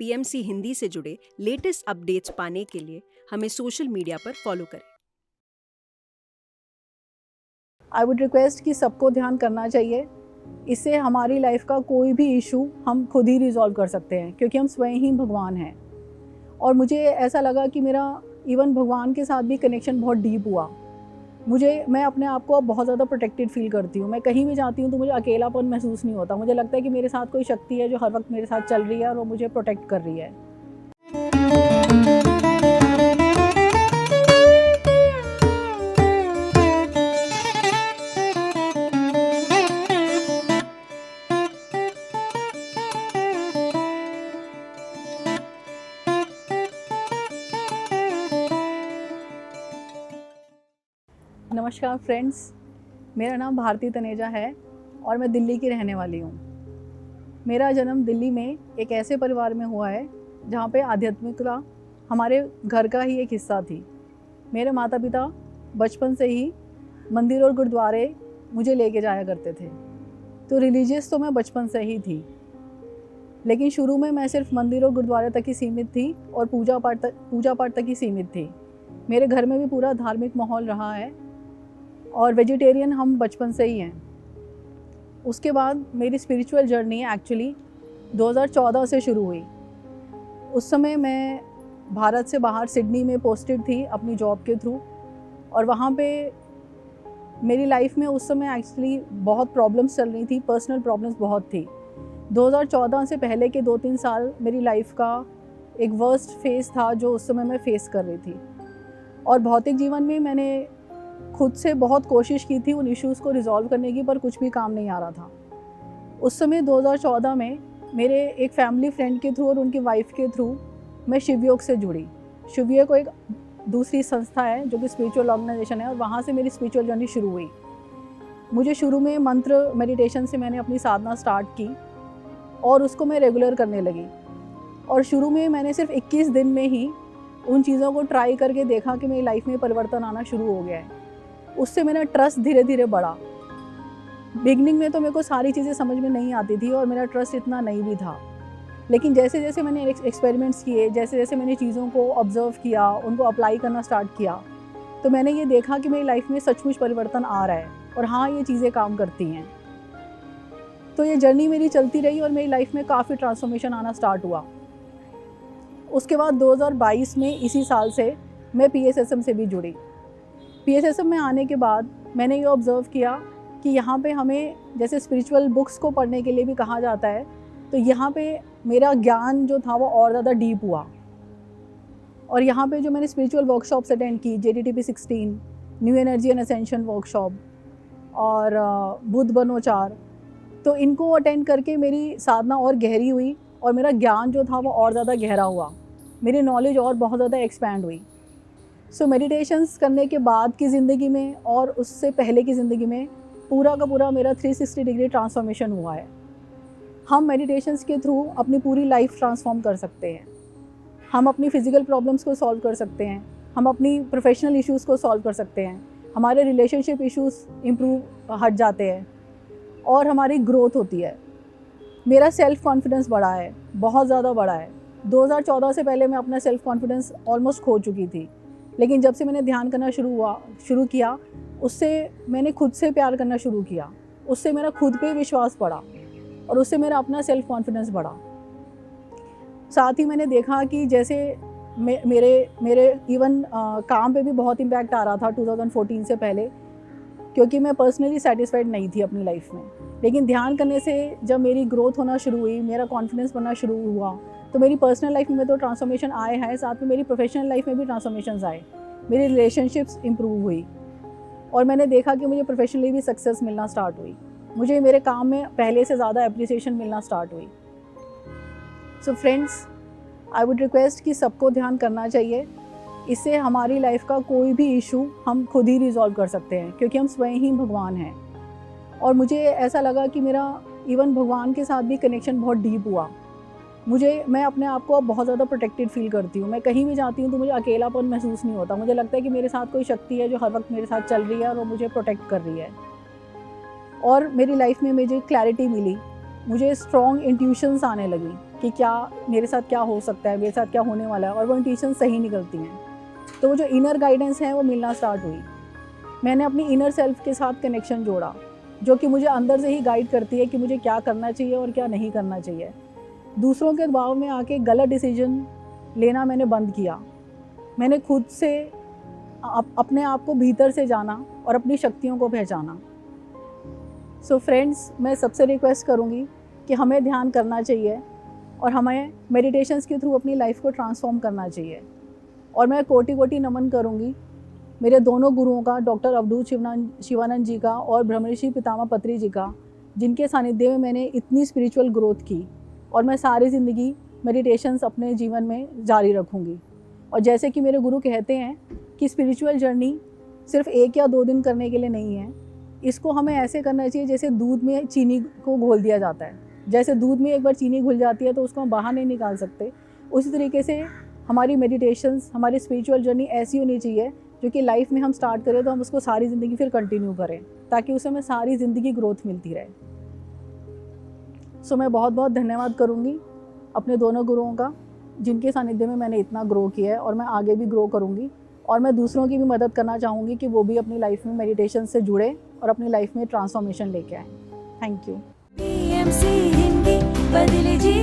PMC Hindi से जुड़े latest updates पाने के लिए हमें सोशल मीडिया पर फॉलो करें। आई वुड रिक्वेस्ट कि सबको ध्यान करना चाहिए। इससे हमारी लाइफ का कोई भी इशू हम खुद ही रिजॉल्व कर सकते हैं, क्योंकि हम स्वयं ही भगवान हैं। और मुझे ऐसा लगा कि मेरा इवन भगवान के साथ भी कनेक्शन बहुत डीप हुआ। मैं अपने आप को अब बहुत ज़्यादा प्रोटेक्टेड फील करती हूँ। मैं कहीं भी जाती हूँ तो मुझे अकेलापन महसूस नहीं होता। मुझे लगता है कि मेरे साथ कोई शक्ति है जो हर वक्त मेरे साथ चल रही है और वो मुझे प्रोटेक्ट कर रही है। नमस्कार फ्रेंड्स, मेरा नाम भारती तनेजा है और मैं दिल्ली की रहने वाली हूँ। मेरा जन्म दिल्ली में एक ऐसे परिवार में हुआ है जहाँ पे आध्यात्मिकता हमारे घर का ही एक हिस्सा थी। मेरे माता पिता बचपन से ही मंदिर और गुरुद्वारे मुझे लेके जाया करते थे, तो रिलीजियस तो मैं बचपन से ही थी। लेकिन शुरू में मैं सिर्फ मंदिर और गुरुद्वारे तक ही सीमित थी और पूजा पाठ तक ही सीमित थी। मेरे घर में भी पूरा धार्मिक माहौल रहा है और वेजिटेरियन हम बचपन से ही हैं। उसके बाद मेरी स्पिरिचुअल जर्नी एक्चुअली 2014 से शुरू हुई। उस समय मैं भारत से बाहर सिडनी में पोस्टेड थी अपनी जॉब के थ्रू, और वहाँ पे मेरी लाइफ में उस समय एक्चुअली बहुत प्रॉब्लम्स चल रही थी, पर्सनल प्रॉब्लम्स बहुत थी। 2014 से पहले के 2-3 साल मेरी लाइफ का एक वर्स्ट फेज़ था जो उस समय मैं फेस कर रही थी। और भौतिक जीवन में मैंने खुद से बहुत कोशिश की थी उन इश्यूज़ को रिज़ॉल्व करने की, पर कुछ भी काम नहीं आ रहा था। उस समय 2014 में मेरे एक फैमिली फ्रेंड के थ्रू और उनकी वाइफ के थ्रू मैं शिवयोग से जुड़ी। शिवयोग को एक दूसरी संस्था है जो कि स्पिरिचुअल ऑर्गेनाइजेशन है, और वहाँ से मेरी स्पिरिचुअल जर्नी शुरू हुई। मुझे शुरू में मंत्र मेडिटेशन से मैंने अपनी साधना स्टार्ट की और उसको मैं रेगुलर करने लगी। और शुरू में मैंने सिर्फ 21 दिन में ही उन चीज़ों को ट्राई करके देखा कि मेरी लाइफ में परिवर्तन आना शुरू हो गया है। उससे मेरा ट्रस्ट धीरे धीरे बढ़ा। बिगनिंग में तो मेरे को सारी चीज़ें समझ में नहीं आती थी और मेरा ट्रस्ट इतना नहीं भी था। लेकिन जैसे जैसे मैंने एक्सपेरिमेंट्स किए, जैसे जैसे मैंने चीज़ों को ऑब्ज़र्व किया, उनको अप्लाई करना स्टार्ट किया, तो मैंने ये देखा कि मेरी लाइफ में सचमुच परिवर्तन आ रहा है और हाँ, ये चीज़ें काम करती हैं। तो ये जर्नी मेरी चलती रही और मेरी लाइफ में काफ़ी ट्रांसफॉर्मेशन आना स्टार्ट हुआ। उसके बाद 2022 में इसी साल से मैं PSSM से भी जुड़ी। PSSM में आने के बाद मैंने ये ऑब्ज़र्व किया कि यहाँ पे हमें जैसे स्पिरिचुअल बुक्स को पढ़ने के लिए भी कहा जाता है, तो यहाँ पे मेरा ज्ञान जो था वो और ज़्यादा डीप हुआ। और यहाँ पे जो मैंने स्पिरिचुअल वर्कशॉप्स अटेंड की, JTTP 16, new energy and ascension workshop और बुद्ध बनोचार, तो इनको अटेंड करके मेरी साधना और गहरी हुई और मेरा ज्ञान जो था वो और ज़्यादा गहरा हुआ। मेरी नॉलेज और बहुत ज़्यादा एक्सपैंड हुई। सो मेडिटेशंस करने के बाद की ज़िंदगी में और उससे पहले की ज़िंदगी में पूरा का पूरा मेरा 360 डिग्री ट्रांसफॉर्मेशन हुआ है। हम मेडिटेशंस के थ्रू अपनी पूरी लाइफ ट्रांसफॉर्म कर सकते हैं। हम अपनी फ़िज़िकल प्रॉब्लम्स को सॉल्व कर सकते हैं, हम अपनी प्रोफेशनल इश्यूज़ को सॉल्व कर सकते हैं, हमारे रिलेशनशिप इश्यूज़ हट जाते हैं और हमारी ग्रोथ होती है। मेरा सेल्फ़ कॉन्फिडेंस बढ़ा है, बहुत ज़्यादा बढ़ा है। 2014 से पहले मैं अपना सेल्फ़ कॉन्फिडेंस ऑलमोस्ट खो चुकी थी, लेकिन जब से मैंने ध्यान करना शुरू किया, उससे मैंने खुद से प्यार करना शुरू किया। उससे मेरा खुद पे विश्वास बढ़ा और उससे मेरा अपना सेल्फ़ कॉन्फिडेंस बढ़ा। साथ ही मैंने देखा कि जैसे मेरे इवन काम पे भी बहुत इम्पैक्ट आ रहा था 2014 से पहले, क्योंकि मैं पर्सनली सैटिस्फाइड नहीं थी अपनी लाइफ में। लेकिन ध्यान करने से जब मेरी ग्रोथ होना शुरू हुई, मेरा कॉन्फिडेंस बनना शुरू हुआ, तो मेरी पर्सनल लाइफ में तो ट्रांसफॉर्मेशन आए हैं, साथ में मेरी प्रोफेशनल लाइफ में भी ट्रांसफॉर्मेशंस आए। मेरी रिलेशनशिप्स इम्प्रूव हुई और मैंने देखा कि मुझे प्रोफेशनली भी सक्सेस मिलना स्टार्ट हुई। मुझे मेरे काम में पहले से ज़्यादा एप्रिसिएशन मिलना स्टार्ट हुई। So friends, I would request कि सबको ध्यान करना चाहिए। इससे हमारी लाइफ का कोई भी इशू हम खुद ही रिजॉल्व कर सकते हैं, क्योंकि हम स्वयं ही भगवान हैं। और मुझे ऐसा लगा कि मेरा इवन भगवान के साथ भी कनेक्शन बहुत डीप हुआ। मैं अपने आप को अब बहुत ज़्यादा प्रोटेक्टेड फील करती हूँ। मैं कहीं भी जाती हूँ तो मुझे अकेलापन महसूस नहीं होता। मुझे लगता है कि मेरे साथ कोई शक्ति है जो हर वक्त मेरे साथ चल रही है और वो मुझे प्रोटेक्ट कर रही है। और मेरी लाइफ में मुझे क्लैरिटी मिली, मुझे स्ट्रॉन्ग इंट्यूशंस आने लगी कि क्या मेरे साथ क्या हो सकता है, मेरे साथ क्या होने वाला है, और वो इंट्यूशन सही निकलती हैं। तो वो जो इनर गाइडेंस है वो मिलना स्टार्ट हुई। मैंने अपनी इनर सेल्फ के साथ कनेक्शन जोड़ा, जो कि मुझे अंदर से ही गाइड करती है कि मुझे क्या करना चाहिए और क्या नहीं करना चाहिए। दूसरों के दबाव में आके गलत डिसीजन लेना मैंने बंद किया। मैंने खुद से अपने आप को भीतर से जाना और अपनी शक्तियों को पहचाना। सो फ्रेंड्स, मैं सबसे रिक्वेस्ट करूँगी कि हमें ध्यान करना चाहिए और हमें मेडिटेशंस के थ्रू अपनी लाइफ को ट्रांसफॉर्म करना चाहिए। और मैं कोटि कोटि नमन करूँगी मेरे दोनों गुरुओं का, डॉक्टर अवधूत शिवानंद जी का और ब्रह्मर्षि पितामह पत्री जी का, जिनके सानिध्य में मैंने इतनी स्पिरिचुअल ग्रोथ की। और मैं सारी ज़िंदगी मेडिटेशंस अपने जीवन में जारी रखूँगी। और जैसे कि मेरे गुरु कहते हैं कि स्पिरिचुअल जर्नी सिर्फ 1 या 2 दिन करने के लिए नहीं है। इसको हमें ऐसे करना चाहिए जैसे दूध में चीनी को घोल दिया जाता है। जैसे दूध में एक बार चीनी घुल जाती है तो उसको हम बाहर नहीं निकाल सकते, उसी तरीके से हमारी मेडिटेशंस, हमारी स्पिरिचुअल जर्नी ऐसी होनी चाहिए जो कि लाइफ में हम स्टार्ट करें तो हम उसको सारी ज़िंदगी फिर कंटिन्यू करें, ताकि उससे हमें सारी ज़िंदगी ग्रोथ मिलती रहे। सो मैं बहुत बहुत धन्यवाद करूँगी अपने दोनों गुरुओं का, जिनके सानिध्य में मैंने इतना ग्रो किया है और मैं आगे भी ग्रो करूँगी। और मैं दूसरों की भी मदद करना चाहूँगी कि वो भी अपनी लाइफ में मेडिटेशन से जुड़े और अपनी लाइफ में ट्रांसफॉर्मेशन लेके आए। Thank you. PMC हिंदी बदले जी